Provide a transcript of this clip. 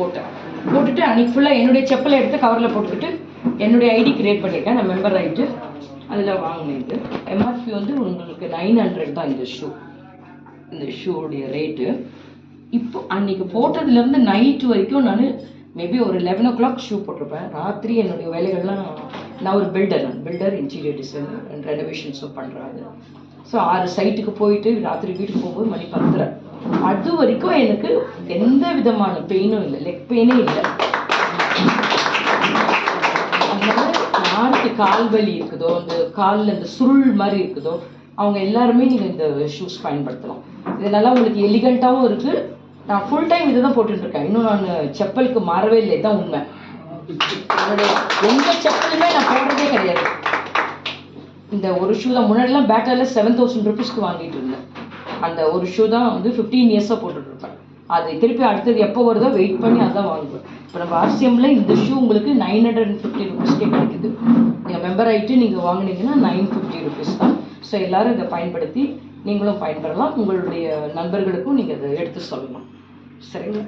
போட்டுட்டு அன்றைக்கி ஃபுல்லாக என்னுடைய செப்பலை எடுத்து கவரில் போட்டுக்கிட்டு என்னுடைய ஐடி கிரியேட் பண்ணியிருக்கேன், நான் மெம்பர் ஆகிட்டு அதில் வாங்கினேன். இது எம்ஆர்பி வந்து உங்களுக்கு 900 தான் இந்த ஷூவுடைய ரேட்டு. இப்போ அன்றைக்கி போட்டதுலேருந்து நைட்டு வரைக்கும் நான் மேபி ஒரு 11 o'clock ஷூ போட்டிருப்பேன். ராத்திரி என்னுடைய வேலைகள்லாம் நான் ஒரு பில்டர் இன்டீரியர் டிசைன் ரெனோவேஷன்ஸும் பண்ணுறாங்க. ஸோ 6 சைட்டுக்கு போயிட்டு ராத்திரி வீட்டுக்கு போகும்போது மணி 10:30. அது வரைக்கும் எனக்கு எந்த விதமான பெயினும் இல்லை, லெக் பெயினே இல்லை. அதனால யாருக்கு கால் வலி இருக்குதோ, இந்த காலில் இந்த சுருள் மாதிரி இருக்குதோ, அவங்க எல்லாருமே நீங்கள் இந்த ஷூஸ் பயன்படுத்தலாம். இதனால உங்களுக்கு எலிகண்ட்டாகவும் இருக்குது. நான் ஃபுல் டைம் இதை தான் போட்டுருக்கேன். இன்னும் நான் செப்பலுக்கு மாறவே இல்லை, தான் உண்மை. என்னுடைய எந்த செப்பலுமே நான் போடுறதே கிடையாது. இந்த ஒரு ஷூ தான். முன்னாடிலாம் பேட்டரில் 7,000 rupeesக்கு வாங்கிட்டு இருந்தேன். அந்த ஒரு ஷூ தான் வந்து 15 years போட்டுட்ருப்பேன். அது திருப்பி அடுத்தது எப்போ வருதோ வெயிட் பண்ணி அதான் வாங்குவேன். இப்போ நம்ம ஆர்சிஎம்மில் இந்த ஷூ உங்களுக்கு 950 rupeesக்கே கிடைக்குது. நீங்கள் மெம்பர் ஆகிட்டு நீங்கள் வாங்கினீங்கன்னா 950 rupees தான். ஸோ எல்லோரும் இதை பயன்படுத்தி நீங்களும் பயன்பெறலாம். உங்களுடைய நண்பர்களுக்கும் நீங்கள் அதை எடுத்து சொல்லலாம். சரிங்களா?